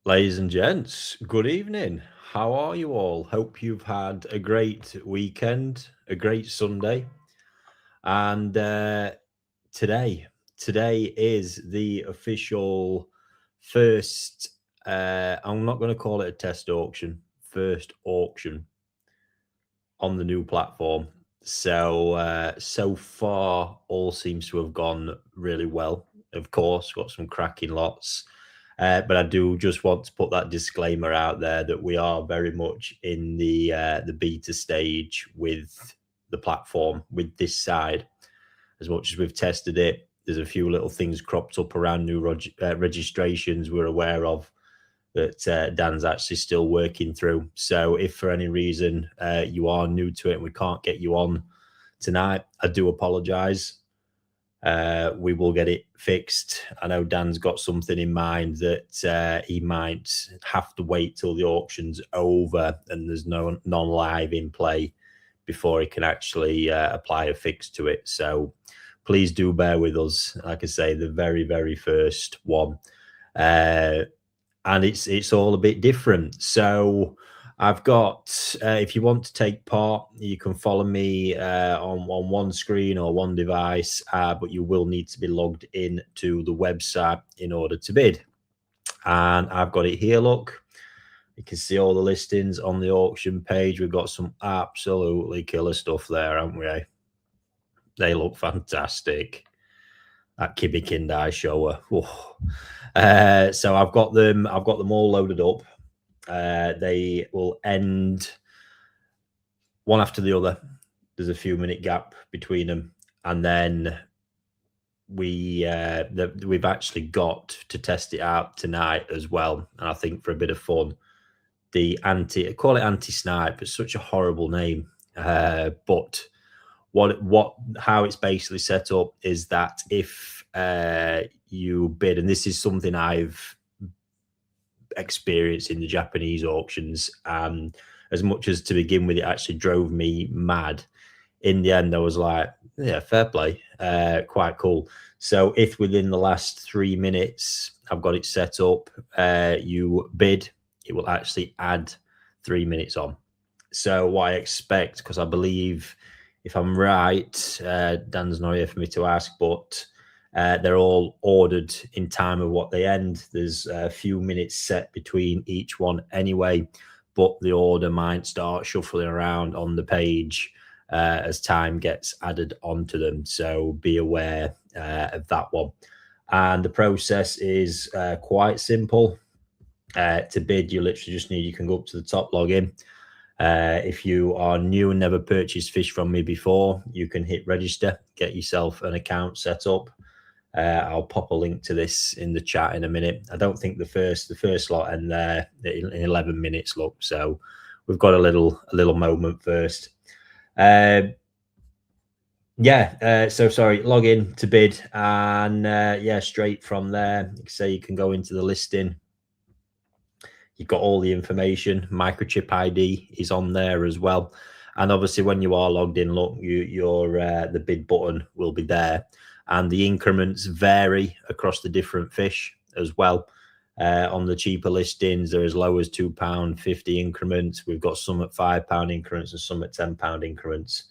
Ladies and gents, good evening. How are you all? Hope you've had a great weekend, a great Sunday. And today, today is the official first, I'm not going to call it a test auction, first auction on the new platform. So far, all seems to have gone really well. Of course, got some cracking lots. But I do just want to put that disclaimer out there that we are very much in the beta stage with the platform, with this side. As much as we've tested it, there's a few little things cropped up around new registrations we're aware of that Dan's actually still working through. So if for any reason you are new to it and we can't get you on tonight, I do apologise. We will get it fixed. I know Dan's got something in mind that he might have to wait till the auction's over and there's no non-live in play before he can actually apply a fix to it. So please do bear with us. Like I say, the very, very first one. And it's all a bit different. So I've got, if you want to take part, you can follow me on one screen or one device, but you will need to be logged in to the website in order to bid. And I've got it here, look. You can see all the listings on the auction page. We've got some absolutely killer stuff there, haven't we? They look fantastic. That Kindai Showa. So I've got them all loaded up. They will end one after the other. There's a few minute gap between them, and then we've actually got to test it out tonight as well. And I think for a bit of fun, I call it anti-snipe. It's such a horrible name, but how it's basically set up is that if you bid, and this is something I've experienced in the Japanese auctions, as much as to begin with it actually drove me mad, in the end I was like, yeah, fair play, quite cool. So if within the last 3 minutes I've got it set up, you bid, it will actually add 3 minutes on. So what I expect, because I believe, if I'm right, Dan's not here for me to ask, but they're all ordered in time of what they end. There's a few minutes set between each one anyway, but the order might start shuffling around on the page as time gets added onto them. So be aware of that one. And the process is quite simple. To bid, you literally just you can go up to the top, log in. If you are new and never purchased fish from me before, you can hit register, get yourself an account set up. I'll pop a link to this in the chat in a minute. I don't think the first slot end there in 11 minutes, look. So we've got a little moment first. So sorry, log in to bid, and straight from there, say you can go into the listing. You've got all the information. Microchip ID is on there as well. And obviously, when you are logged in, look, the bid button will be there. And the increments vary across the different fish as well. On the cheaper listings, they're as low as £2.50 increments. We've got some at £5 increments and some at £10 increments.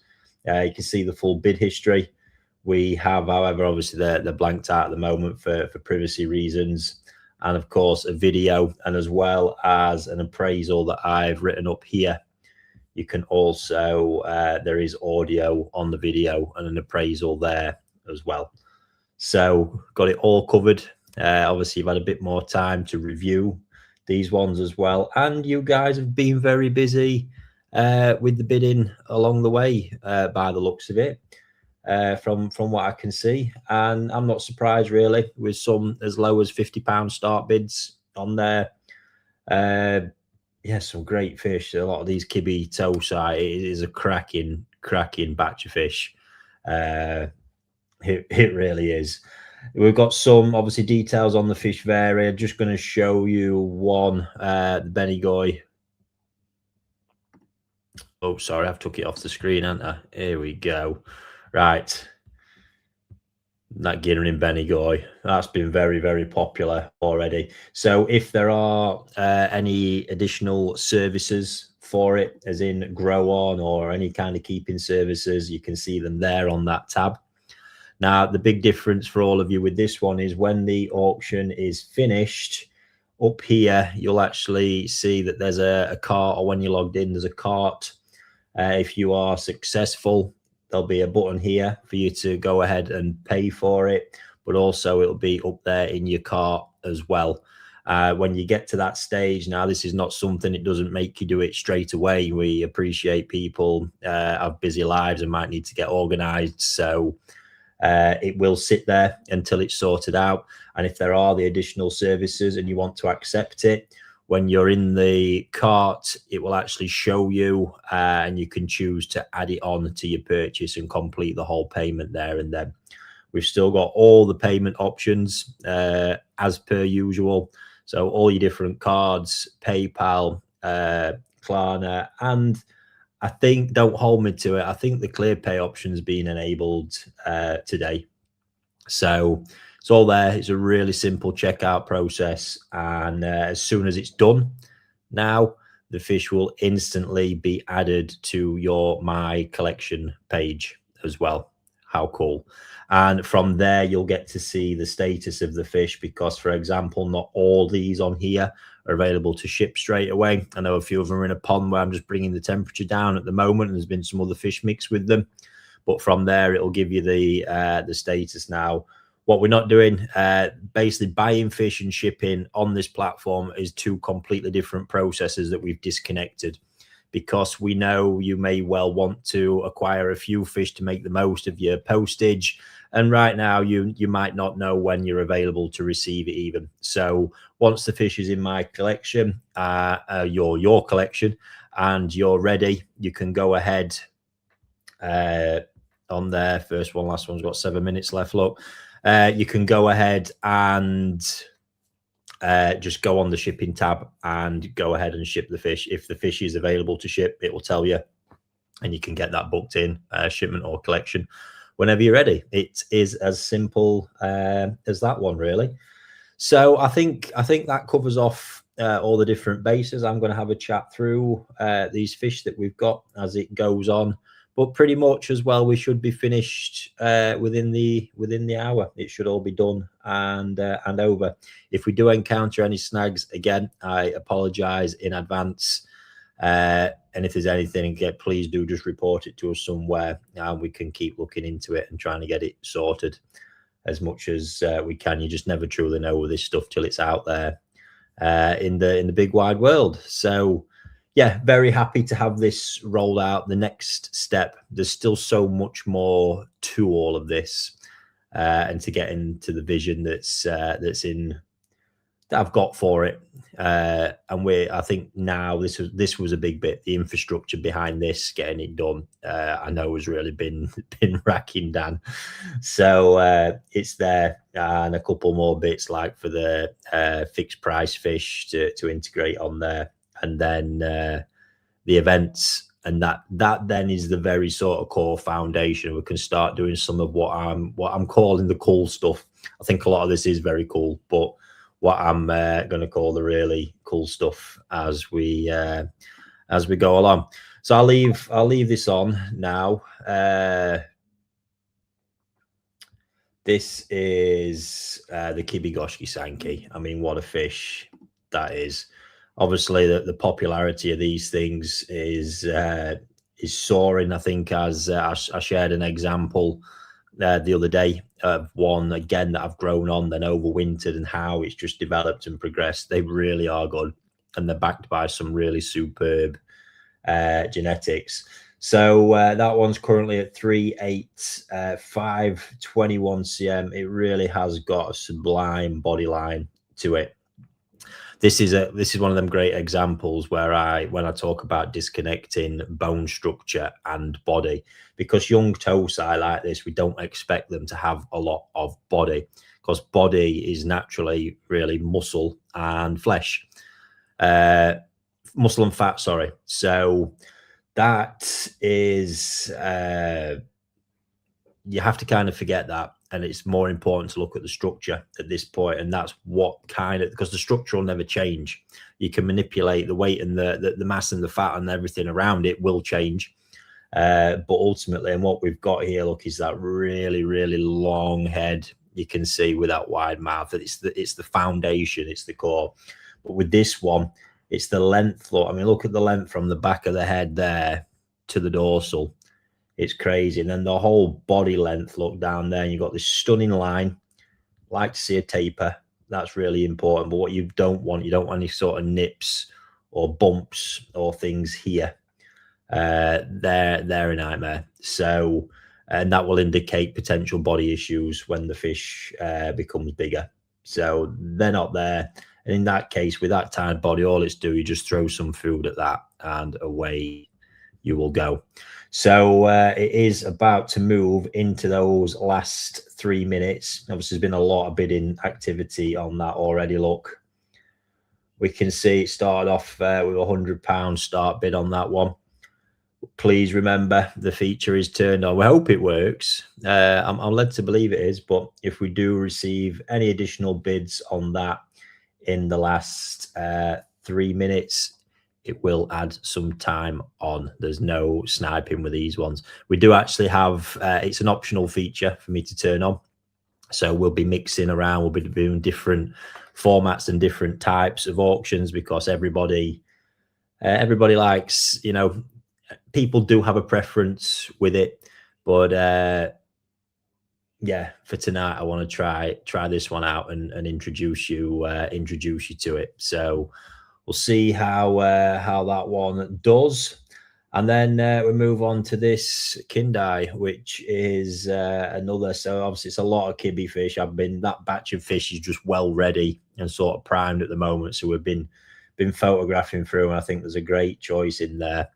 You can see the full bid history. We have, however, obviously they're blanked out at the moment for privacy reasons. And of course, a video, and as well as an appraisal that I've written up here. You can also, there is audio on the video and an appraisal there as well. So got it all covered. Obviously, you've had a bit more time to review these ones as well. And you guys have been very busy with the bidding along the way, by the looks of it. From what I can see, and I'm not surprised really, with some as low as £50 start bids on there. Yeah, some great fish. A lot of these kibby tosai, it is a cracking batch of fish. It really is. We've got some obviously details on the fish vary. I'm just going to show you one, the Benigoi. Oh, sorry, I've took it off the screen, haven't I? Here we go. Right. That Guinea in Bennygoy, that's been very, very popular already. So if there are any additional services for it, as in grow on or any kind of keeping services, you can see them there on that tab. Now, the big difference for all of you with this one is when the auction is finished, up here, you'll actually see that there's a cart, or when you're logged in, there's a cart. If you are successful, there'll be a button here for you to go ahead and pay for it, but also it'll be up there in your cart as well. When you get to that stage, now this is not something, it doesn't make you do it straight away. We appreciate people have busy lives and might need to get organized. So it will sit there until it's sorted out. And if there are the additional services and you want to accept it, when you're in the cart, it will actually show you and you can choose to add it on to your purchase and complete the whole payment there and then. We've still got all the payment options as per usual. So all your different cards, PayPal, Klarna, and I think, don't hold me to it, I think the clear pay option's been enabled today. So it's all there. It's a really simple checkout process. And as soon as it's done, now the fish will instantly be added to your My Collection page as well. How cool. And from there, you'll get to see the status of the fish because, for example, not all these on here are available to ship straight away. I know a few of them are in a pond where I'm just bringing the temperature down at the moment, and there's been some other fish mixed with them. But from there, it'll give you the status now. What we're not doing, basically buying fish and shipping on this platform is two completely different processes that we've disconnected, because we know you may well want to acquire a few fish to make the most of your postage. And right now you might not know when you're available to receive it even. So once the fish is in My Collection, your collection, and you're ready, you can go ahead on there. First one, last one's got 7 minutes left. Look, you can go ahead and just go on the shipping tab and go ahead and ship the fish. If the fish is available to ship, it will tell you, and you can get that booked in, shipment or collection, whenever you're ready. It is as simple as that one, really. So I think that covers off all the different bases. I'm going to have a chat through these fish that we've got as it goes on, but pretty much as well, we should be finished within the hour. It should all be done and over. If we do encounter any snags, again, I apologize in advance. And if there's anything, please do just report it to us somewhere, and we can keep looking into it and trying to get it sorted as much as we can. You just never truly know with this stuff till it's out there in the big wide world. So yeah, very happy to have this rolled out. The next step, there's still so much more to all of this, and to get into the vision that's in that I've got for it. And I think now this was a big bit. The infrastructure behind this, getting it done, I know has really been racking Dan. So it's there, and a couple more bits like for the fixed price fish to integrate on there, and then the events. And that then is the very sort of core foundation. We can start doing some of what I'm calling the cool stuff. I think a lot of this is very cool, but what I'm going to call the really cool stuff as we go along. So I'll leave this on now. This is the Goshiki Sanke. I mean, what a fish that is. Obviously, the popularity of these things is soaring. I think, as I shared an example the other day of one again that I've grown on, then overwintered, and how it's just developed and progressed. They really are good, and they're backed by some really superb genetics. So that one's currently at 3.8, 21 cm. It really has got a sublime body line to it. This is one of them great examples where when I talk about disconnecting bone structure and body, because young towsai like this, we don't expect them to have a lot of body, because body is naturally really muscle and flesh, muscle and fat, sorry. So that is you have to kind of forget that and it's more important to look at the structure at this point, and that's what kind of, because the structure will never change. You can manipulate the weight and the mass and the fat and everything around it will change, but ultimately, and what we've got here, look, is that really, really long head. You can see with that wide mouth, it's the foundation, it's the core. But with this one, it's the length. Look, I mean, look at the length from the back of the head there to the dorsal. It's crazy. And then the whole body length, look down there, and you've got this stunning line. Like to see a taper. That's really important. But what you don't want any sort of nips or bumps or things here. They're a nightmare. So, and that will indicate potential body issues when the fish becomes bigger. So they're not there. And in that case, with that tired body, all it's do, you just throw some food at that and away you will go. So it is about to move into those last 3 minutes. Obviously, there's been a lot of bidding activity on that already. Look, we can see it started off with £100 start bid on that one. Please remember the feature is turned on. We hope it works. I'm led to believe it is, but if we do receive any additional bids on that in the last 3 minutes, it will add some time on. There's no sniping with these ones. We do actually have, it's an optional feature for me to turn on. So we'll be mixing around. We'll be doing different formats and different types of auctions because everybody likes, you know, people do have a preference with it. But yeah, for tonight, I want to try this one out and introduce you to it. So we'll see how that one does. And then we move on to this Kindai, which is another. So obviously it's a lot of kibby fish. That batch of fish is just well ready and sort of primed at the moment. So we've been photographing through, and I think there's a great choice in there.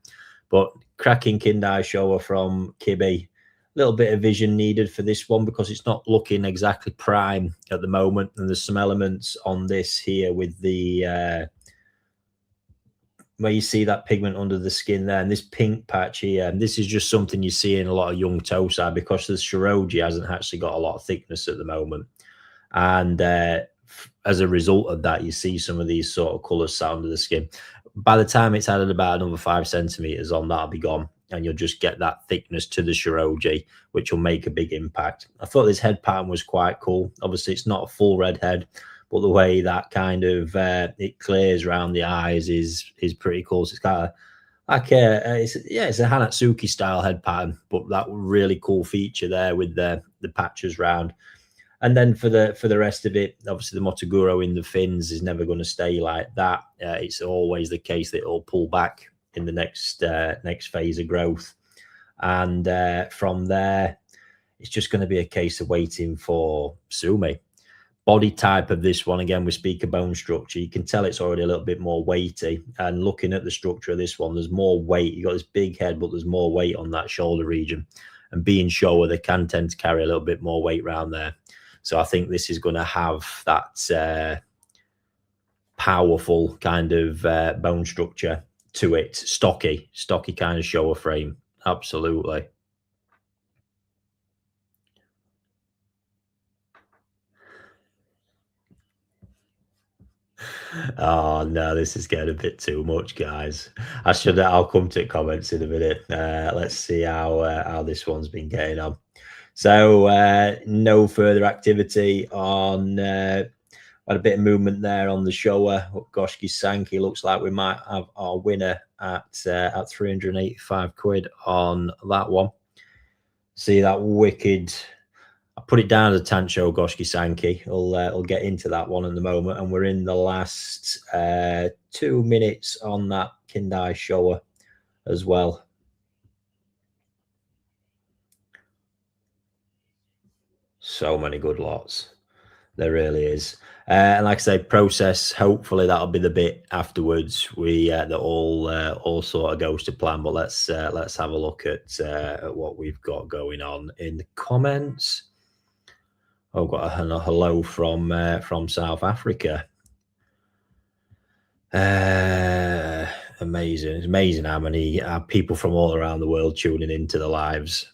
But cracking Kindai Showa from Kibby. A little bit of vision needed for this one because it's not looking exactly prime at the moment. And there's some elements on this here with the where you see that pigment under the skin there, and this pink patch here, and this is just something you see in a lot of young Tosai because the Shiroji hasn't actually got a lot of thickness at the moment. And as a result of that, you see some of these sort of colours sat under the skin. By the time it's added about another 5 centimeters on, that'll be gone, and you'll just get that thickness to the Shiroji, which will make a big impact. I thought this head pattern was quite cool. Obviously, it's not a full red head, but the way that kind of it clears around the eyes is pretty cool. So it's kind of like it's a Hanatsuki style head pattern, but that really cool feature there with the patches round. And then for the rest of it, obviously the Motoguro in the fins is never going to stay like that. It's always the case that it'll pull back in the next phase of growth, and from there, it's just going to be a case of waiting for Sumi. Body type of this one, again, we speak of bone structure. You can tell it's already a little bit more weighty. And looking at the structure of this one, there's more weight. You've got this big head, but there's more weight on that shoulder region. And being Showa, they can tend to carry a little bit more weight around there. So I think this is going to have that powerful kind of bone structure to it. Stocky kind of Showa frame. Absolutely. Oh no, this is getting a bit too much, guys. I'll come to comments in a minute. Let's see how this one's been getting on. So no further activity on had a bit of movement there on the Showa. Goshiki Sanke looks like we might have our winner at 385 quid on that one. See that wicked. I put it down as a Tancho Goshiki Sanke. I'll get into that one in the moment. And we're in the last 2 minutes on that Kindai Showa as well. So many good lots. There really is. And like I say, process, hopefully that'll be the bit afterwards. That all sort of goes to plan. But let's have a look at what we've got going on in the comments. Oh, I've got a hello from South Africa. Amazing. It's amazing how many people from all around the world tuning into the lives.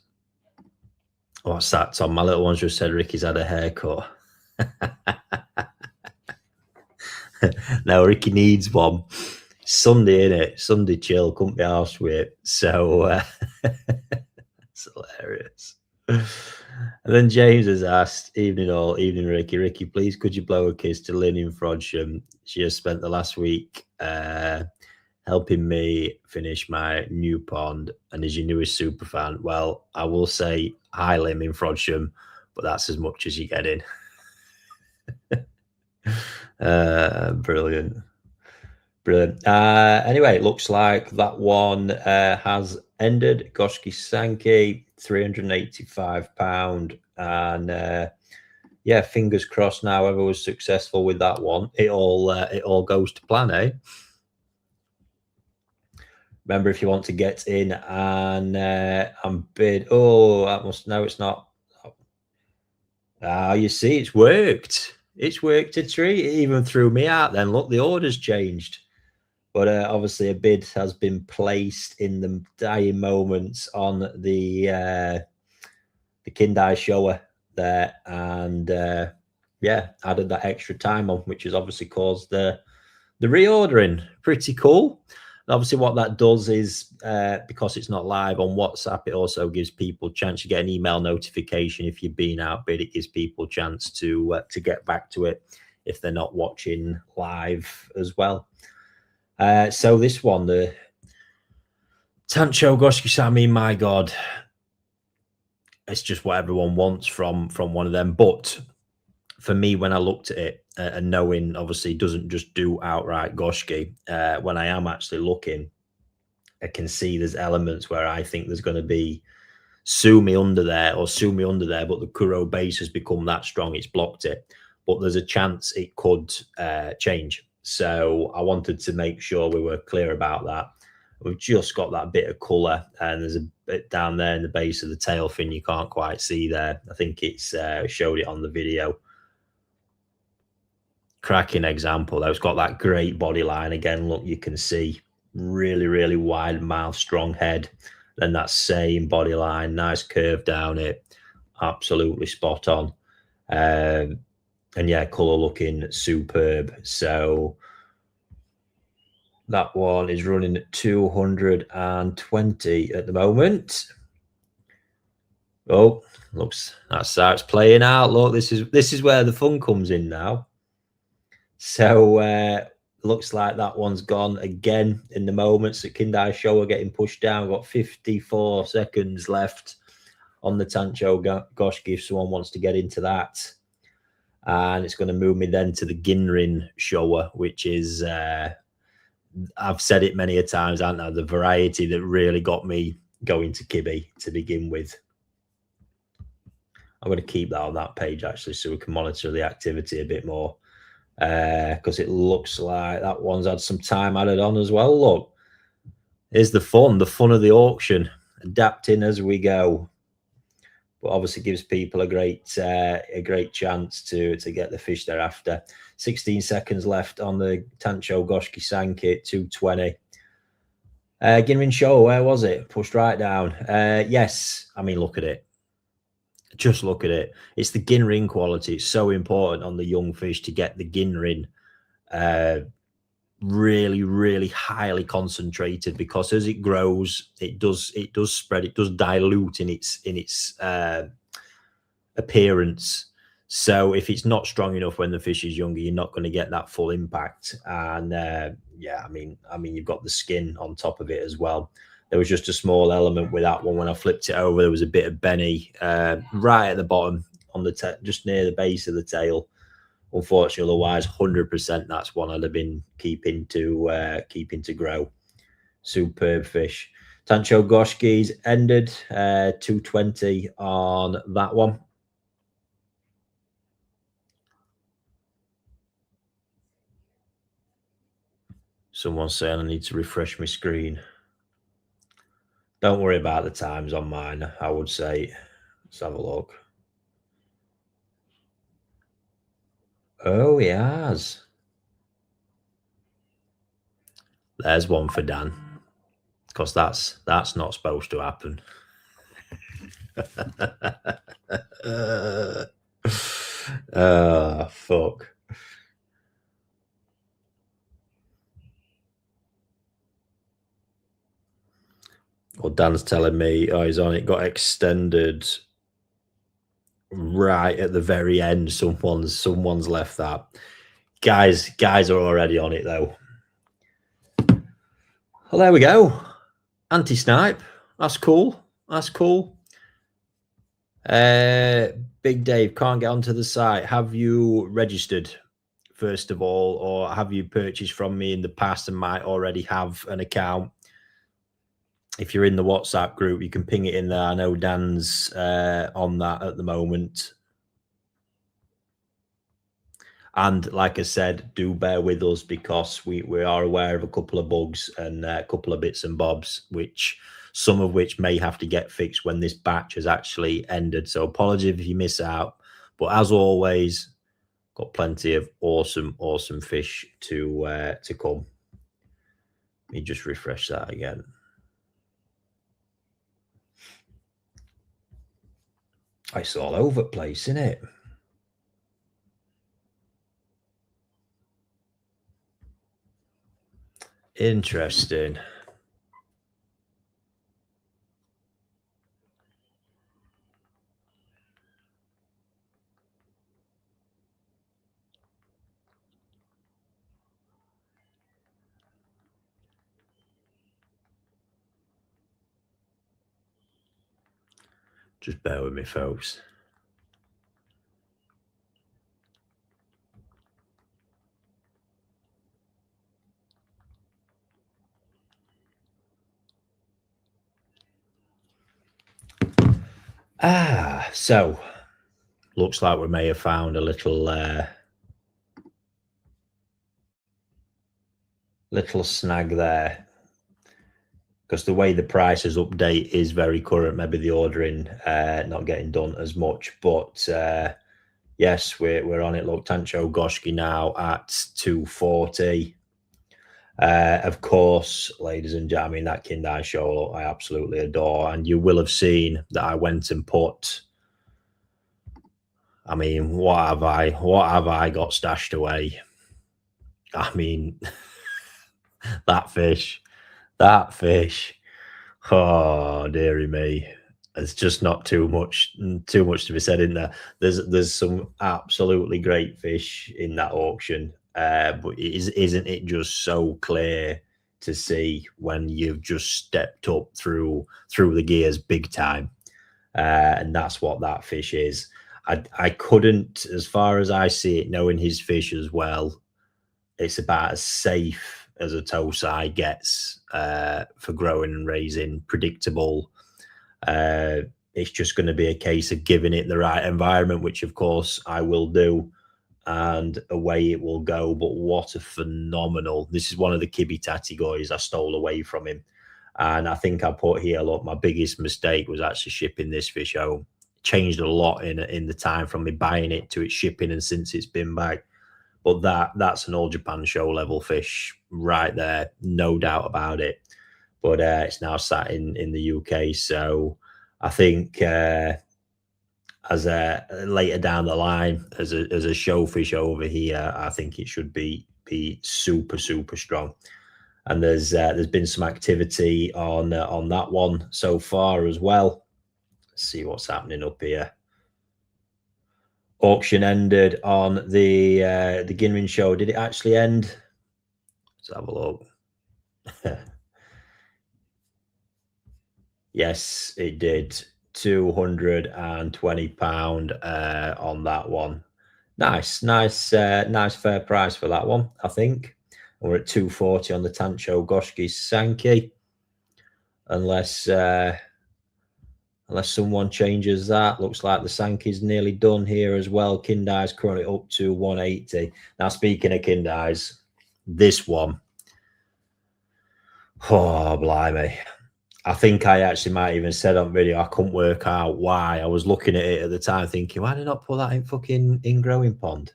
What's that, Tom? My little one's just said Ricky's had a haircut. No, Ricky needs one. Sunday, innit? Sunday chill, couldn't be arsed with it. So it's hilarious. And then James has asked, evening all, evening Ricky. Ricky, please could you blow a kiss to Lynn in Frodsham? She has spent the last week helping me finish my new pond and is your newest super fan. Well, I will say hi Lim in Frodsham, but that's as much as you get in. Brilliant. Brilliant. Anyway, it looks like that one has ended. Goshiki Sanke, £385. And yeah, fingers crossed now whoever was successful with that one. It all goes to plan, eh? Remember, if you want to get in and bid, that must, no, it's not. You see, it's worked. It's worked a treat. It even threw me out then. Look, the order's changed. But obviously a bid has been placed in the dying moments on the Kindai Showa there. And yeah, added that extra time on, which has obviously caused the reordering. Pretty cool. And obviously what that does is because it's not live on WhatsApp, it also gives people a chance. You get an email notification if you've been outbid. It gives people a chance to get back to it if they're not watching live as well. So this one, the Tancho Goshiki Sanke, my God, it's just what everyone wants from one of them. But for me, when I looked at it and knowing obviously doesn't just do outright Goshiki, when I am actually looking, I can see there's elements where I think there's going to be Sumi under there, but the Kuro base has become that strong, it's blocked it. But there's a chance it could change. So I wanted to make sure we were clear about that. We've just got that bit of colour, and there's a bit down there in the base of the tail fin you can't quite see there. I think it's showed it on the video. Cracking example though. It's got that great body line again. Look, you can see really, really wide mouth, strong head. Then that same body line, nice curve down it, absolutely spot on. And yeah, colour looking superb. So that one is running at 220 at the moment. Oh, looks, that's how it's playing out. Look, this is where the fun comes in now. So looks like that one's gone again in the moments that Kindai Showa getting pushed down. Got 54 seconds left on the Tancho Goshiki if someone wants to get into that. And it's going to move me then to the Ginrin Showa, which is, I've said it many a times, haven't I? The variety that really got me going to Kibi to begin with. I'm going to keep that on that page actually so we can monitor the activity a bit more. Because it looks like that one's had some time added on as well. Look, here's the fun of the auction, adapting as we go. But obviously gives people a great chance to get the fish thereafter. 16 seconds left on the Tancho Goshiki Sanke at 220. Ginrin Showa, where was it? Pushed right down. Yes, I mean, look at it. Just look at it. It's the Ginrin quality. It's so important on the young fish to get the Ginrin really, really highly concentrated, because as it grows, it does spread, it does dilute in its appearance. So if it's not strong enough when the fish is younger, you're not going to get that full impact. And yeah, I mean, you've got the skin on top of it as well. There was just a small element with that one. When I flipped it over, there was a bit of Benny right at the bottom on the just near the base of the tail. Unfortunately, otherwise, 100% that's one I'd have been keeping to grow. Superb fish. Tancho Goshki's ended 220 on that one. Someone's saying I need to refresh my screen. Don't worry about the times on mine, I would say. Let's have a look. Oh, he has. There's one for Dan. Because that's not supposed to happen. Fuck. Well, Dan's telling me, oh, he's on it, got extended right at the very end. Someone's left that. Guys are already on it though. Well, there we go. Anti-snipe. That's cool. That's cool. Big Dave can't get onto the site. Have you registered first of all, or have you purchased from me in the past and might already have an account? If you're in the WhatsApp group, you can ping it in there. I know Dan's on that at the moment. And like I said, do bear with us because we are aware of a couple of bugs and a couple of bits and bobs, which some of which may have to get fixed when this batch has actually ended. So apologies if you miss out. But as always, got plenty of awesome fish to come. Let me just refresh that again. It's all over the place, isn't it? Interesting. Just bear with me, folks. So looks like we may have found a little snag there, because the way the prices update is very current. Maybe the ordering not getting done as much, but yes, we're on it. Look, Tancho Goshki now at 240. Of course, ladies and gentlemen, that Kindai Showa I absolutely adore, and you will have seen that I went and put. I mean, what have I got stashed away? I mean, that fish. Oh, dearie me. There's just not too much to be said in there. There's some absolutely great fish in that auction. But isn't it just so clear to see when you've just stepped up through the gears big time? And that's what that fish is. I couldn't, as far as I see it, knowing his fish as well, it's about as safe as a Tosai gets for growing and raising, predictable. It's just going to be a case of giving it the right environment, which of course I will do, and away it will go. But what a phenomenal, this is one of the Kibitati guys I stole away from him. And I think I put here, look, my biggest mistake was actually shipping this fish home. Changed a lot in the time from me buying it to its shipping and since it's been back. But that's an All Japan show level fish right there, no doubt about it. But it's now sat in the UK. So I think as a later down the line, as a show fish over here, I think it should be super strong. And there's been some activity on that one so far as well. Let's see what's happening up here. Auction ended on the Ginrin show. Did it actually end? Let's have a look. Yes, it did. £220 on that one. Nice fair price for that one, I think. And we're at 240 on the Tancho Goshiki Sanke. Unless someone changes that. Looks like the Sanke's nearly done here as well. Kindai's currently up to 180. Now, speaking of Kindai's, this one, oh, blimey. I think I actually might even said on video, I couldn't work out why. I was looking at it at the time thinking, why did I not put that in fucking growing pond?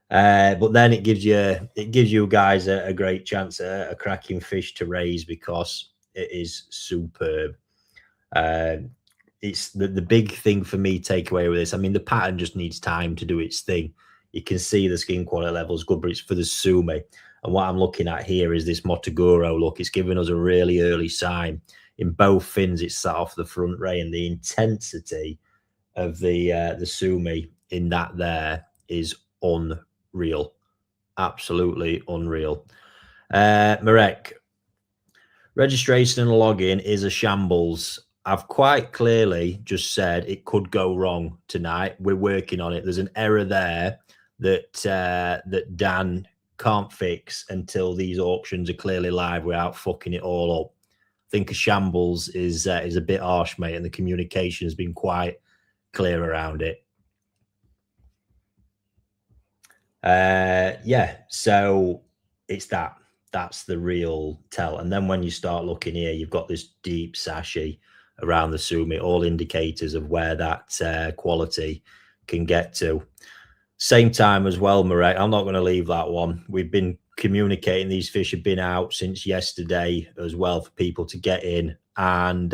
But then it gives you guys a great chance, a cracking fish to raise, because it is superb. it's the big thing for me takeaway with this. I mean, the pattern just needs time to do its thing. You can see the skin quality levels good, but it's for the sumi. And what I'm looking at here is this Motoguro look. It's giving us a really early sign. In both fins, it's sat off the front ray, and the intensity of the sumi in that there is unreal. Absolutely unreal. Marek, registration and login is a shambles. I've quite clearly just said it could go wrong tonight. We're working on it. There's an error there that Dan can't fix until these auctions are clearly live without fucking it all up. I think a shambles is a bit harsh, mate, and the communication has been quite clear around it. Yeah, so it's that's the real tell. And then when you start looking here, you've got this deep sashi around the sumi, all indicators of where that quality can get to. Same time as well, Marek, I'm not going to leave that one. We've been communicating, these fish have been out since yesterday as well for people to get in and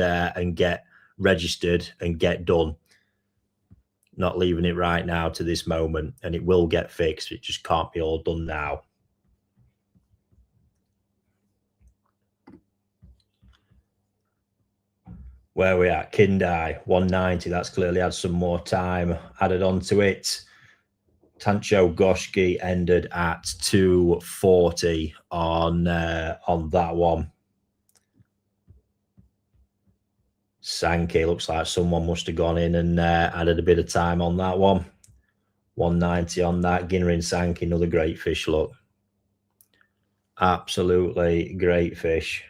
get registered and get done. Not leaving it right now to this moment, and it will get fixed. It just can't be all done now. Where we at? Kindai 190. That's clearly had some more time added onto it. Tancho Goshiki ended at 240 on that one. Sanke looks like someone must have gone in and added a bit of time on that one. 190 on that. Ginrin Sanke, another great fish. Look, absolutely great fish.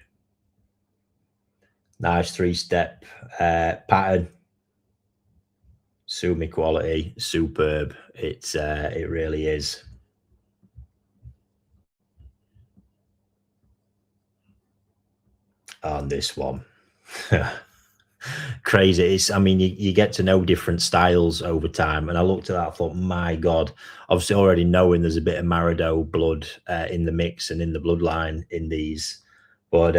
Nice 3-step pattern. Sumi quality, superb. It really is. On this one. Crazy. It's, I mean, you get to know different styles over time. And I looked at that, I thought, my God, obviously already knowing there's a bit of Marido blood in the mix and in the bloodline in these. But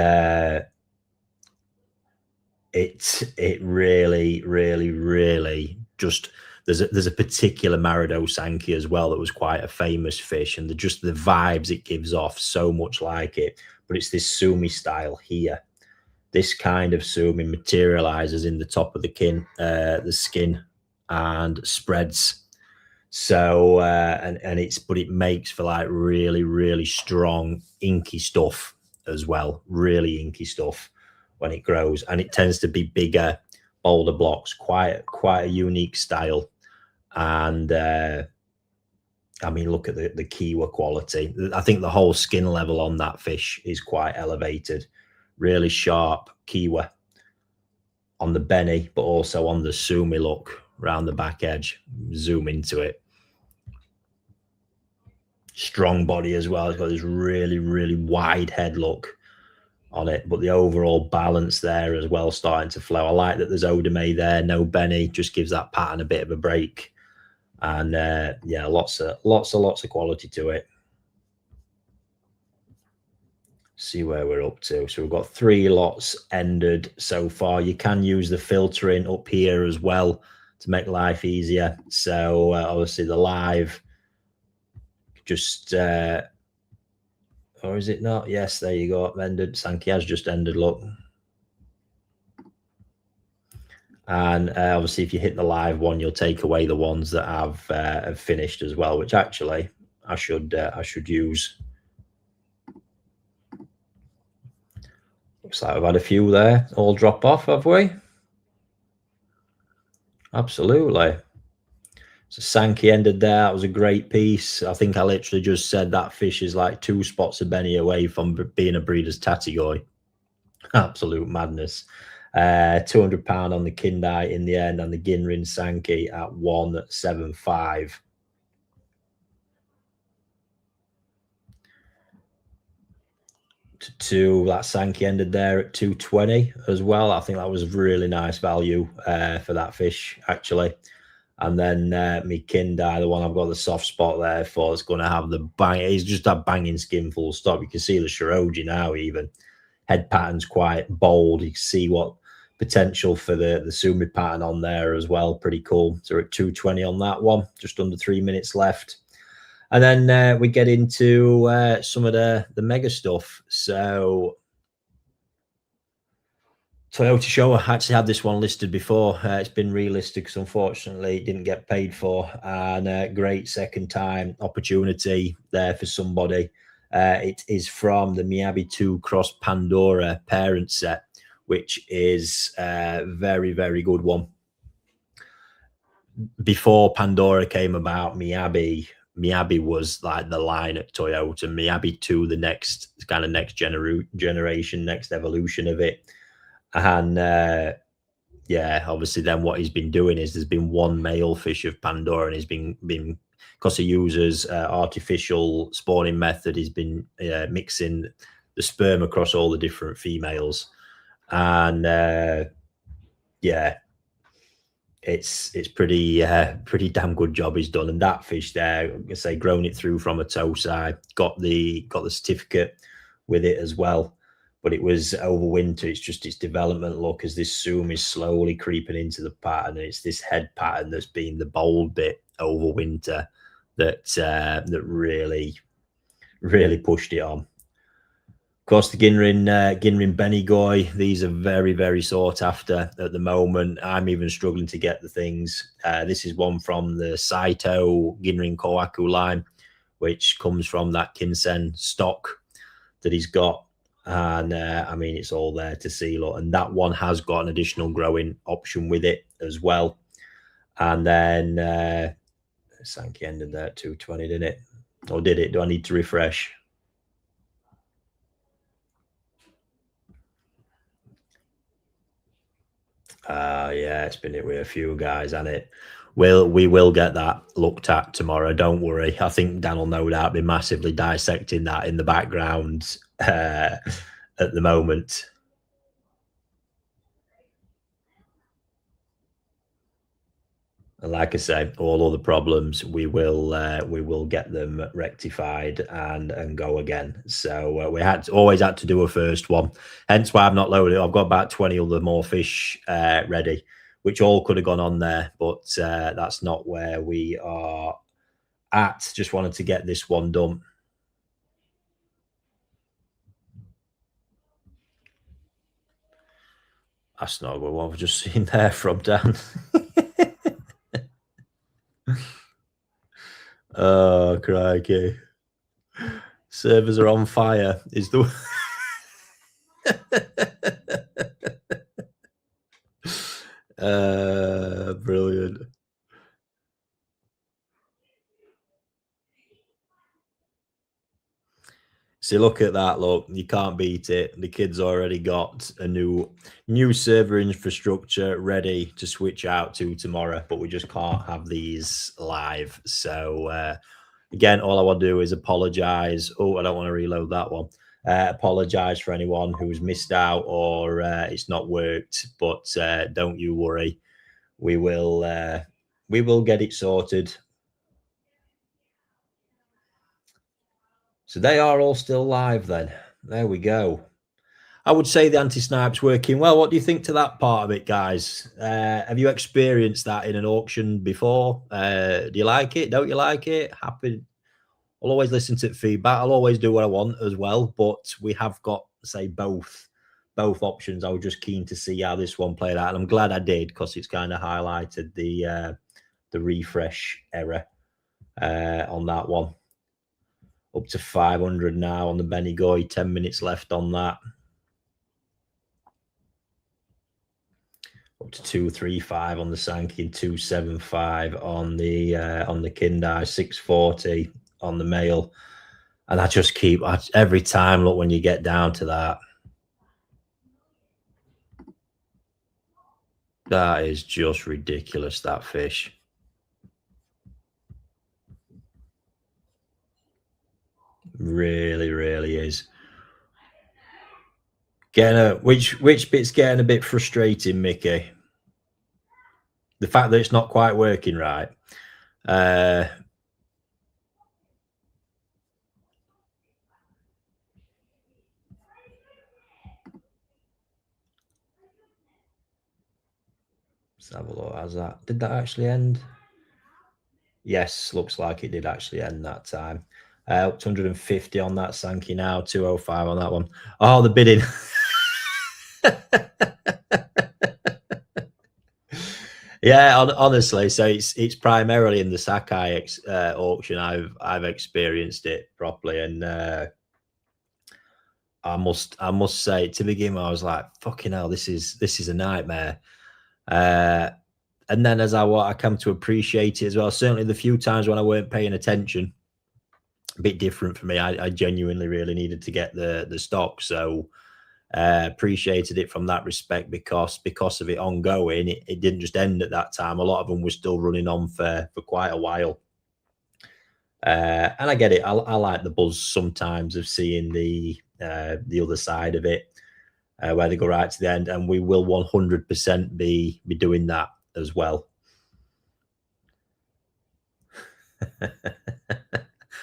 it really, really, really just, there's a particular Marido Sanke as well that was quite a famous fish, and just the vibes it gives off so much like it. But it's this sumi style here. This kind of sumi materializes in the top of the skin and spreads. So and it makes for like really, really strong inky stuff as well. Really inky stuff when it grows, and it tends to be bigger, bolder blocks. Quite a unique style. And I mean, look at the kiwa quality. I think the whole skin level on that fish is quite elevated. Really sharp kiwa on the benny, but also on the sumi look around the back edge. Zoom into it. Strong body as well. It's got this really, really wide head look on it, but the overall balance there as well starting to flow. I like that there's Odame there, no benny, just gives that pattern a bit of a break. And yeah, lots of quality to it. See where we're up to. So we've got 3 lots ended so far. You can use the filtering up here as well to make life easier. So obviously the live just or is it not? Yes, there you go. Ended. Sanke has just ended. Look. And obviously, if you hit the live one, you'll take away the ones that have finished as well, which actually I should use. Looks like we've had a few there all drop off, have we? Absolutely. So Sanke ended there. That was a great piece. I think I literally just said that fish is like 2 spots of Benny away from being a breeder's tatigoi. Absolute madness. £200 on the Kindai in the end, and the Ginrin Sanke at 175. That Sanke ended there at 220 as well. I think that was really nice value for that fish, actually. And then me Kindai, the one I've got the soft spot there for, is going to have the bang. He's just a banging skin full stop. You can see the Shiroji now, even. Head pattern's quite bold. You can see what potential for the sumi pattern on there as well. Pretty cool. So we're at 220 on that one, just under 3 minutes left. And then we get into some of the mega stuff. So Toyota Showa, I actually had this one listed before. It's been relisted because unfortunately it didn't get paid for. And great second time opportunity there for somebody. It is from the Miyabi 2 Cross Pandora parent set, which is a very, very good one. Before Pandora came about, Miyabi was like the line at Toyota. Miyabi 2, the next kind of next generation, next evolution of it. And yeah, obviously then what he's been doing is there's been one male fish of Pandora, and he's been because he uses artificial spawning method, he's been mixing the sperm across all the different females. And yeah, it's pretty damn good job he's done. And that fish there, I say, grown it through from a Tosai, got the certificate with it as well. But it was over winter. It's just its development look as this zoom is slowly creeping into the pattern, and it's this head pattern that's been the bold bit over winter that that really pushed it on. Of course, the Ginrin Benigoi, these are very, very sought after at the moment. I'm even struggling to get the things. This is one from the Saito Ginrin Kohaku line, which comes from that Kinsen stock that he's got. And I mean, it's all there to see. Look, and that one has got an additional growing option with it as well. And then Sanke ended there at 220, didn't it? Or did it? Do I need to refresh? Yeah, it's been it with a few guys, hasn't it? We will get that looked at tomorrow. Don't worry. I think Dan will no doubt be massively dissecting that in the background at the moment. And like I say, all other problems we will get them rectified and go again. So we always had to do a first one. Hence why I've not loaded it. I've got about 20 other more fish ready, which all could have gone on there, but that's not where we are at. Just wanted to get this one done. That's not what I've just seen there from Dan. Oh, crikey. Servers are on fire. Is the brilliant. See, look at that. Look, you can't beat it. The kids already got a new server infrastructure ready to switch out to tomorrow, but we just can't have these live. So again, all I want to do is apologize. Oh, I don't want to reload that one. Apologize for anyone who's missed out or it's not worked, but don't you worry. We will get it sorted. So they are all still live then. There we go. I would say the anti-snipe's working well. What do you think to that part of it, guys? Have you experienced that in an auction before? Do you like it? Don't you like it? Happy? I'll always listen to feedback. I'll always do what I want as well. But we have got, say, both options. I was just keen to see how this one played out, and I'm glad I did because it's kind of highlighted the refresh error on that one. Up to 500 now on the Benigoi. 10 minutes left on that. Up to 235 on the Sanke and 275 on the Kindai, 640 on the male. And I just keep every time, look, when you get down to that is just ridiculous, that fish. Really, really is. Which bit's getting a bit frustrating, Mickey? The fact that it's not quite working right. Let's have a look. How's that? Did that actually end? Yes, looks like it did actually end that time. Up to 150 on that Sankey now, 205 on that one. Oh, the bidding. Yeah, honestly, so it's primarily in the Sakai auction I've experienced it properly, and I must say to begin with, I was like, fucking hell, this is a nightmare. Uh, and then as I come to appreciate it as well, certainly the few times when I weren't paying attention, a bit different for me. I genuinely really needed to get the stock, so appreciated it from that respect because of it ongoing. It didn't just end at that time. A lot of them were still running on for quite a while. And I get it. I like the buzz sometimes of seeing the other side of it, where they go right to the end, and we will 100% be doing that as well.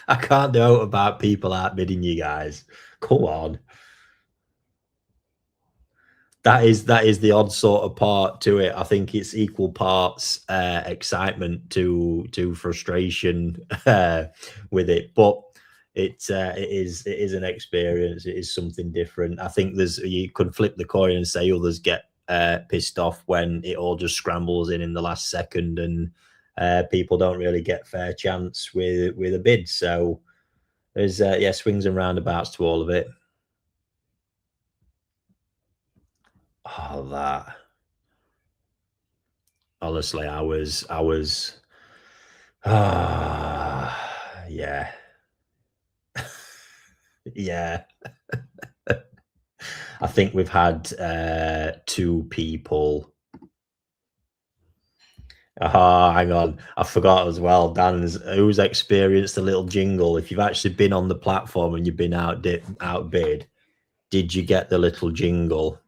I can't doubt about people outbidding you guys. Come on. That is the odd sort of part to it. I think it's equal parts excitement to frustration with it, but it is an experience. It is something different. I think there's you could flip the coin and say others get pissed off when it all just scrambles in the last second, and people don't really get fair chance with a bid. So there's yeah, swings and roundabouts to all of it. Oh, that. Honestly, I was yeah. Yeah. I think we've had two people. Oh, hang on. I forgot as well. Dan's who's experienced the little jingle. If you've actually been on the platform and you've been outbid, did you get the little jingle?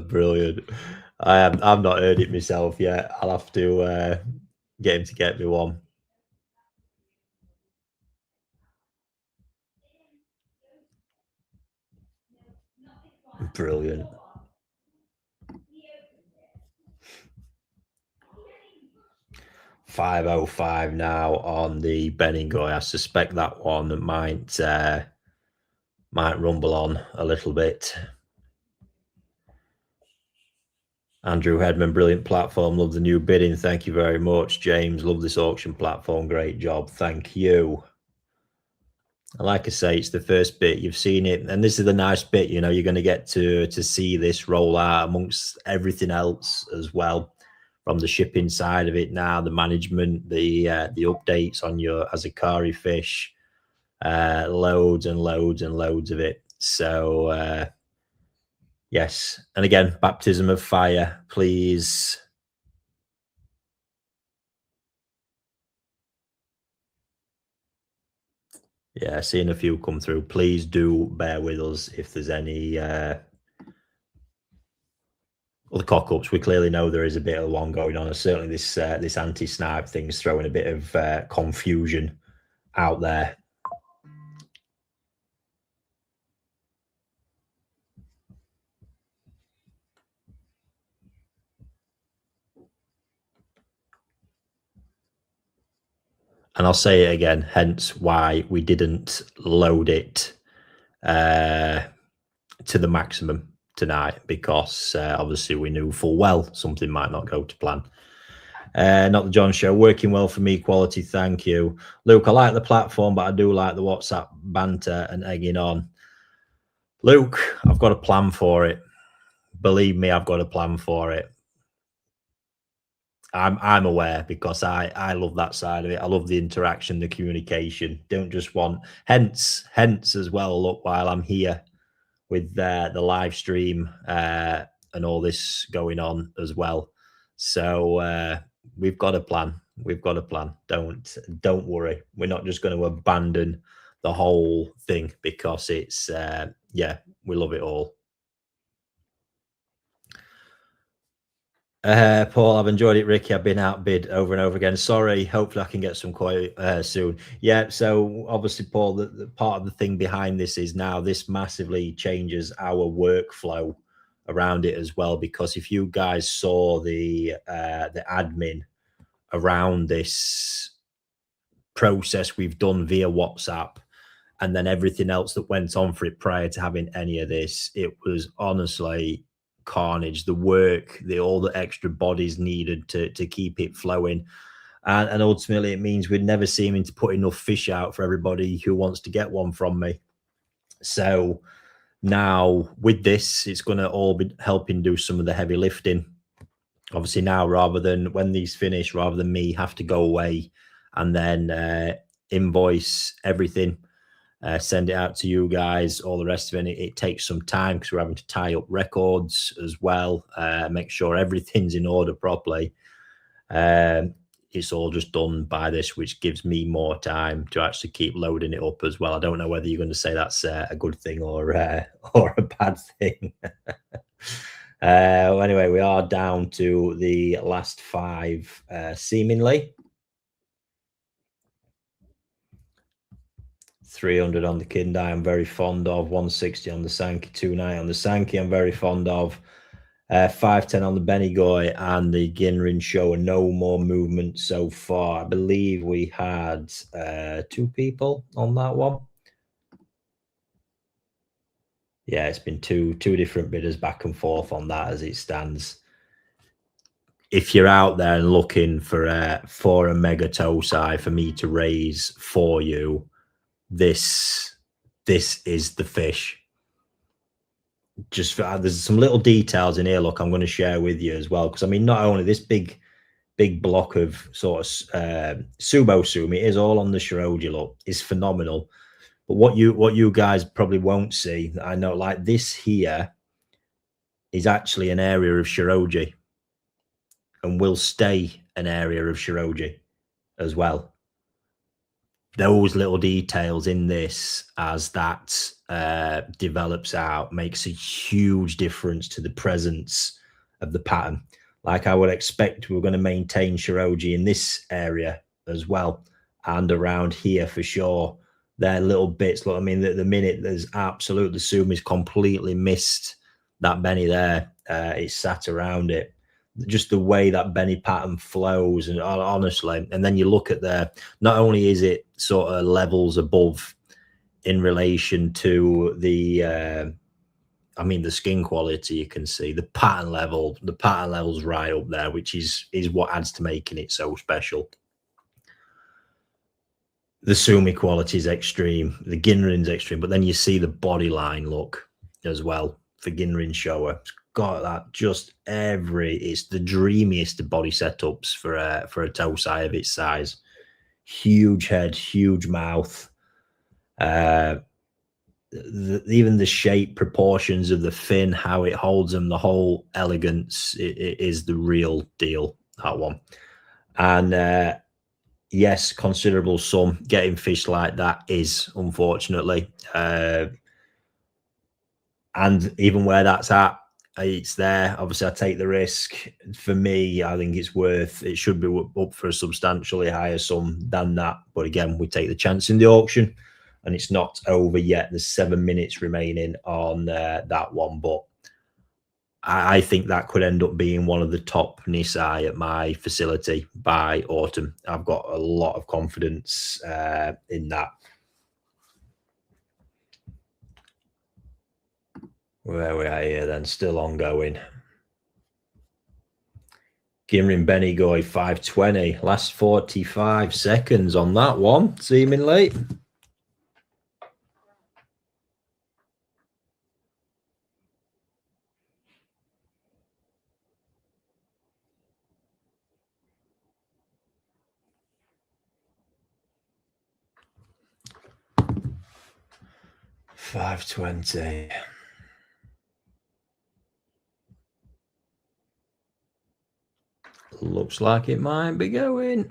Brilliant. I've not heard it myself yet. I'll have to get him to get me one. Brilliant. 505 now on the Benningoy. I suspect that one might rumble on a little bit. Andrew Hedman, brilliant platform. Love the new bidding. Thank you very much, James. Love this auction platform. Great job. Thank you. Like I say, it's the first bit. You've seen it, and this is the nice bit. You know, you're going to get to see this roll out amongst everything else as well, from the shipping side of it now, the management, the updates on your Azakari fish, loads and loads and loads of it. So yes, and again, baptism of fire, please. Yeah, seeing a few come through. Please do bear with us if there's any other cock-ups. We clearly know there is a bit of one going on, and certainly this anti-snipe thing's throwing a bit of confusion out there. And I'll say it again, hence why we didn't load it to the maximum tonight, because obviously we knew full well something might not go to plan. Not the John Show, working well for me, quality, thank you. Luke, I like the platform, but I do like the WhatsApp banter and egging on. Luke, I've got a plan for it. Believe me, I've got a plan for it. I'm aware, because I love that side of it. I love the interaction, the communication. Don't just want hence as well. Look, while I'm here with the live stream and all this going on as well, so we've got a plan. We've got a plan. Don't worry. We're not just going to abandon the whole thing because it's yeah, we love it all. Paul, I've enjoyed it. Ricky, I've been outbid over and over again. Sorry. Hopefully, I can get some quite soon. Yeah. So obviously, Paul, the part of the thing behind this is now this massively changes our workflow around it as well. Because if you guys saw the admin around this process we've done via WhatsApp, and then everything else that went on for it prior to having any of this, it was honestly carnage. The work, all the extra bodies needed to keep it flowing, and ultimately it means we're never seeming to put enough fish out for everybody who wants to get one from me. So now with this, it's going to all be helping do some of the heavy lifting. Obviously now, rather than when these finish, rather than me have to go away and then invoice everything, send it out to you guys, all the rest of it. It takes some time because we're having to tie up records as well, make sure everything's in order properly. It's all just done by this, which gives me more time to actually keep loading it up as well. I don't know whether you're going to say that's a good thing or a bad thing. Well, anyway, we are down to the last five, seemingly. 300 on the Kindai, I'm very fond of. 160 on the Sanke, 290 on the Sanke, I'm very fond of. 510 on the Benigoi, and the Ginrin Showa. No more movement so far. I believe we had two people on that one. Yeah, it's been two different bidders back and forth on that as it stands. If you're out there and looking for a mega Tosai for me to raise for you, this is the fish. Just there's some little details in here. Look, I'm going to share with you as well, because I mean, not only this big block of sort of Subo Sumi is all on the Shiroji. Look, is phenomenal. But what you guys probably won't see, I know, like this here is actually an area of Shiroji, and will stay an area of Shiroji as well. Those little details in this, as that develops out, makes a huge difference to the presence of the pattern. Like I would expect, we're going to maintain Shiroji in this area as well, and around here for sure. They're little bits. Look, I mean, the minute there's absolute, the Sumi's completely missed that Benny there. It's sat around it. Just the way that Benny pattern flows, and honestly, and then you look at the, not only is it sort of levels above in relation to the I mean the skin quality, you can see the pattern level's right up there, which is what adds to making it so special. The Sumi quality is extreme, the Ginrin's extreme, but then you see the body line look as well for Ginrin Showa. It's got that just it's the dreamiest of body setups for a Tosai of its size. Huge head, huge mouth. Even the shape, proportions of the fin, how it holds them, the whole elegance, it is the real deal, that one. And yes, considerable sum getting fish like that is, unfortunately. And even where that's at, it's there. Obviously, I take the risk. For me, I think it's worth, it should be up for a substantially higher sum than that. But again, we take the chance in the auction, and it's not over yet. There's 7 minutes remaining on that one. But I think that could end up being one of the top Nisai at my facility by autumn. I've got a lot of confidence in that. Where we are here then, still ongoing. Ginrin Benigoi 520, last 45 seconds on that one, seemingly. $520. Looks like it might be going.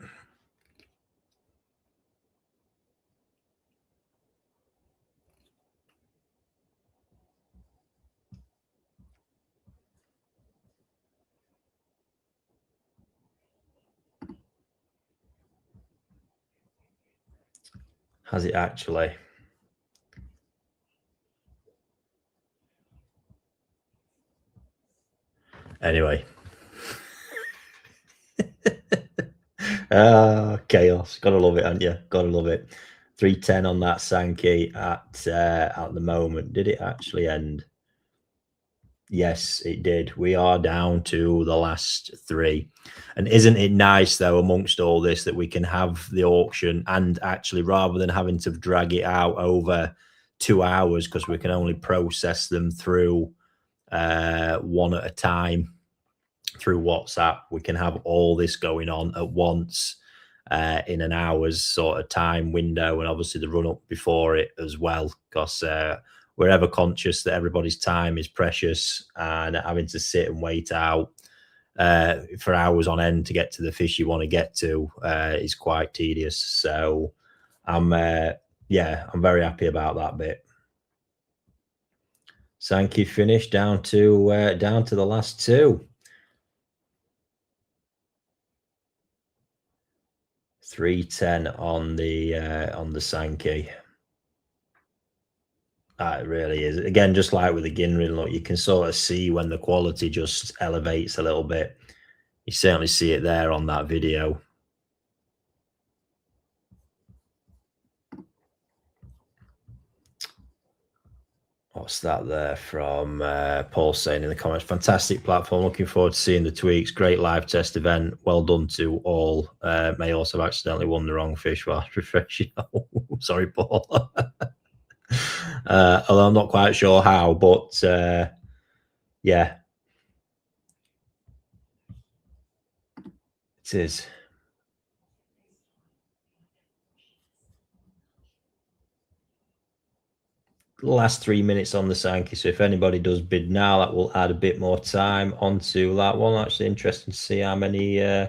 Has it actually? Anyway. Chaos. Gotta love it, haven't you? Gotta love it. 310 on that Sankey at the moment. Did it actually end? Yes, it did. We are down to the last three. And isn't it nice, though, amongst all this, that we can have the auction and actually, rather than having to drag it out over 2 hours, because we can only process them through one at a time through WhatsApp, we can have all this going on at once in an hour's sort of time window, and obviously the run up before it as well, because we're ever conscious that everybody's time is precious, and having to sit and wait out for hours on end to get to the fish you want to get to is quite tedious. So I'm I'm very happy about that bit. Sankey finished down to the last two. 310 on the Sankey. It really is. Again, just like with the Ginrin, look, you can sort of see when the quality just elevates a little bit. You certainly see it there on that video. What's that there from Paul saying in the comments? Fantastic platform. Looking forward to seeing the tweaks. Great live test event. Well done to all. May also have accidentally won the wrong fish while refreshing. Sorry, Paul. Although I'm not quite sure how, but yeah, it is. Last 3 minutes on the Sankey. So if anybody does bid now, that will add a bit more time onto that one. Actually, interesting to see how many. It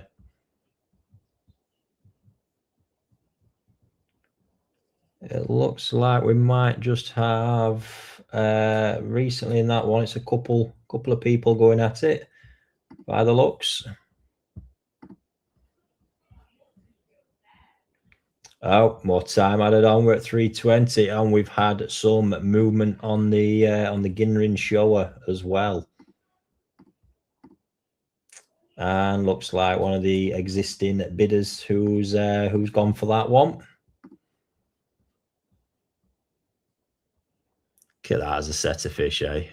looks like we might just have recently in that one. It's a couple of people going at it by the looks. Oh, more time added on. We're at 320, and we've had some movement on the Ginrin Showa as well. And looks like one of the existing bidders who's gone for that one. Look at that as a set of fish, eh?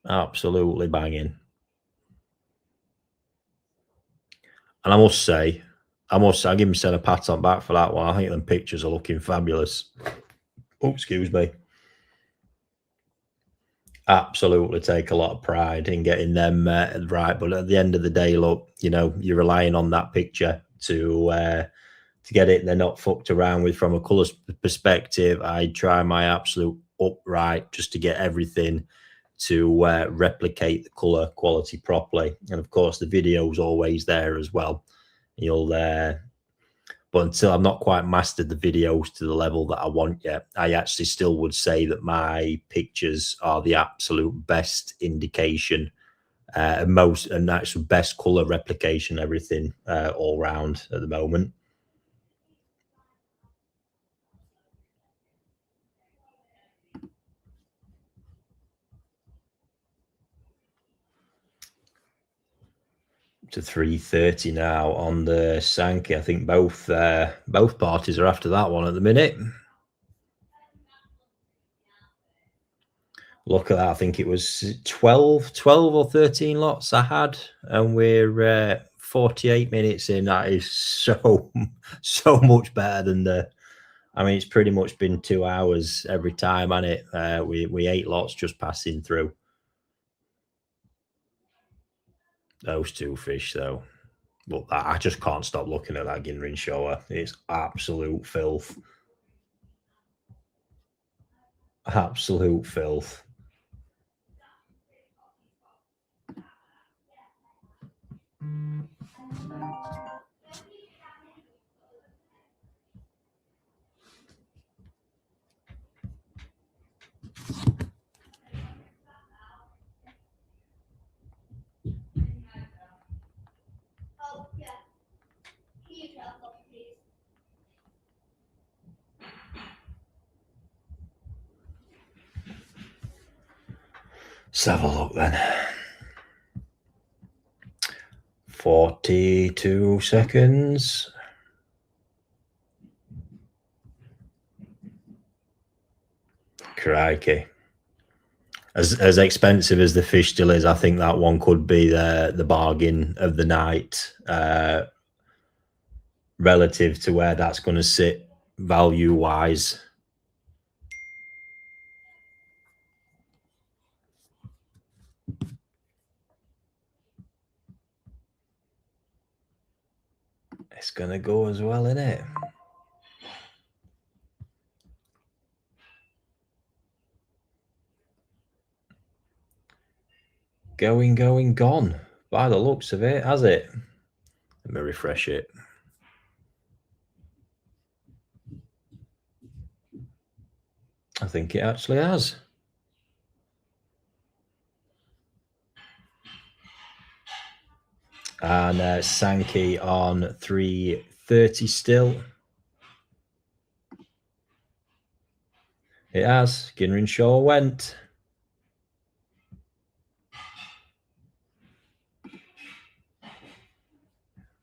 Absolutely banging. And I must say, I give myself a pat on back for that one. I think them pictures are looking fabulous. Oh, excuse me. Absolutely take a lot of pride in getting them right. But at the end of the day, look, you know, you're relying on that picture to get it. They're not fucked around with from a colour perspective. I try my absolute upright just to get everything to replicate the colour quality properly. And of course, the video is always there as well. You'll but until I've not quite mastered the videos to the level that I want yet, I actually still would say that my pictures are the absolute best indication, and actual best color replication, everything all round at the moment. To 330 now on the Sankey. I think both parties are after that one at the minute. Look at that. I think it was 12 or 13 lots I had, and we're 48 minutes in. That is so much better than the. I mean, it's pretty much been 2 hours every time, hasn't it? We 8 lots just passing through. Those two fish, though. But I just can't stop looking at that Ginrin Showa. It's absolute filth. Absolute filth. Let's have a look then. 42 seconds. Crikey. As expensive as the fish still is, I think that one could be the bargain of the night, relative to where that's going to sit value-wise. It's going to go as well, isn't it? Going, gone. By the looks of it, has it? Let me refresh it. I think it actually has. And Sanke on 330 still. It has. Kindai Showa went.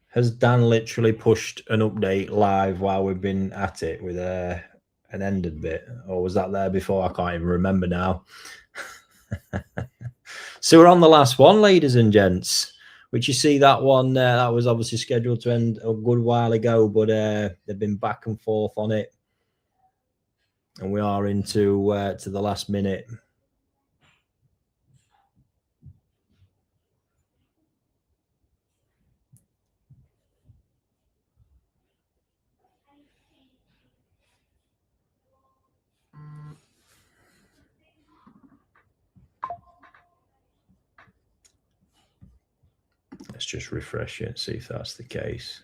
Has Dan literally pushed an update live while we've been at it with an ended bit? Or was that there before? I can't even remember now. So we're on the last one, ladies and gents. Which you see that one, that was obviously scheduled to end a good while ago, but they've been back and forth on it. And we are into to the last minute. Let's just refresh it and see if that's the case.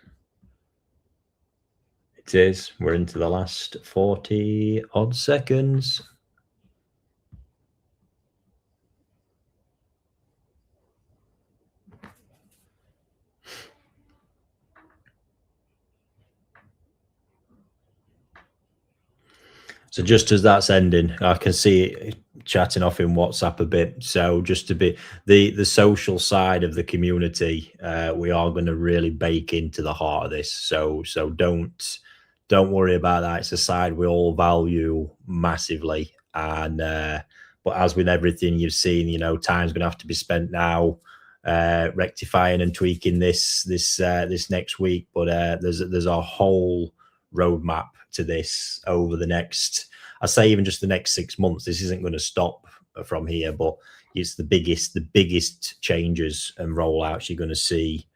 It is. We're into the last 40 odd seconds. So just as that's ending, I can see it chatting off in WhatsApp a bit. So just to be the social side of the community, we are going to really bake into the heart of this. So don't worry about that. It's a side we all value massively. And but as with everything you've seen, you know, time's going to have to be spent now, rectifying and tweaking this next week. But there's a whole roadmap to this over the next, I say even just the next 6 months. This isn't going to stop from here, but it's the biggest changes and rollouts you're going to see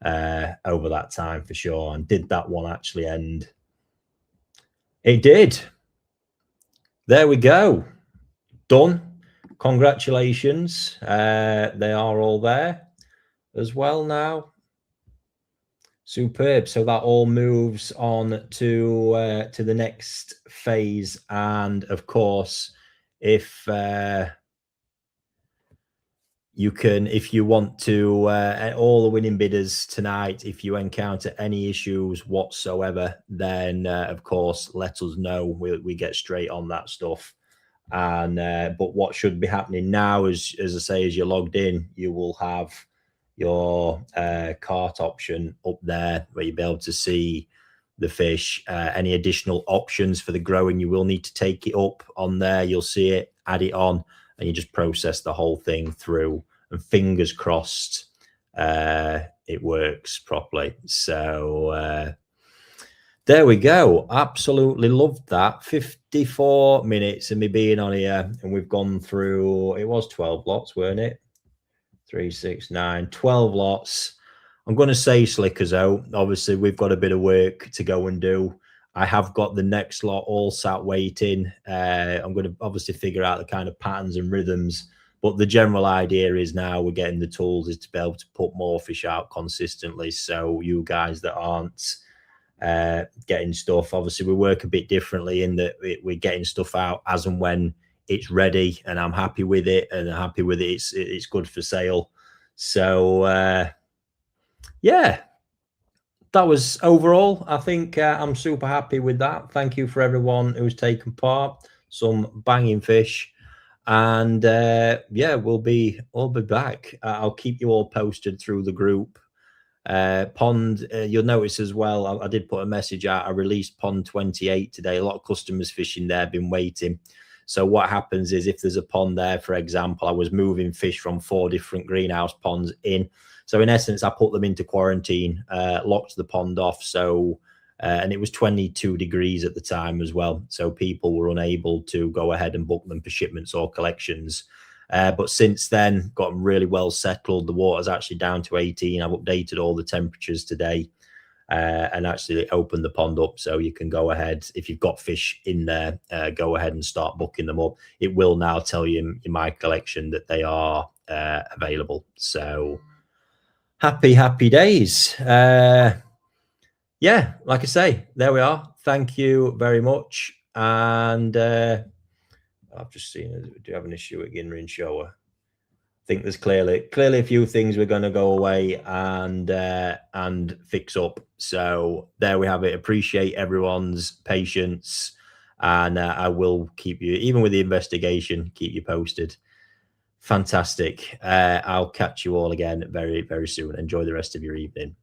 over that time for sure. And did that one actually end? It did. There we go. Done. Congratulations. They are all there as well now. Superb. So that all moves on to the next phase. And of course, if you can, if you want to, all the winning bidders tonight, if you encounter any issues whatsoever, then of course let us know. We get straight on that stuff. And but what should be happening now is, as I say, as you're logged in, you will have your cart option up there where you'll be able to see the fish. Any additional options for the growing, you will need to take it up on there. You'll see it, add it on, and you just process the whole thing through. And fingers crossed it works properly. So there we go. Absolutely loved that. 54 minutes of me being on here, and we've gone through, it was 12 lots, weren't it? 3, 6, 9, 12 lots. I'm going to say slickers out. Obviously, we've got a bit of work to go and do. I have got the next lot all sat waiting. I'm going to obviously figure out the kind of patterns and rhythms. But the general idea is now we're getting the tools is to be able to put more fish out consistently. So you guys that aren't getting stuff, obviously we work a bit differently in that we're getting stuff out as and when it's ready, and I'm happy with it, and I'm happy with it. It's good for sale. So yeah, that was overall, I think I'm super happy with that. Thank you for everyone who's taken part. Some banging fish, And yeah, we'll be back. I'll keep you all posted through the group. Pond, you'll notice as well, I did put a message out. I released Pond 28 today. A lot of customers fishing there, been waiting. So what happens is if there's a pond there, for example, I was moving fish from 4 different greenhouse ponds in. So in essence, I put them into quarantine, locked the pond off. So, and it was 22 degrees at the time as well. So people were unable to go ahead and book them for shipments or collections. But since then, gotten really well settled. The water's actually down to 18. I've updated all the temperatures today and actually opened the pond up so you can go ahead. If you've got fish in there, go ahead and start booking them up. It will now tell you in my collection that they are available. So happy days. Yeah, like I say, there we are. Thank you very much. And I've just seen, do you have an issue at Kindai Showa? I think there's clearly a few things we're going to go away and fix up. So there we have it. Appreciate everyone's patience, and I will keep you, even with the investigation, keep you posted. Fantastic. I'll catch you all again very, very soon. Enjoy the rest of your evening.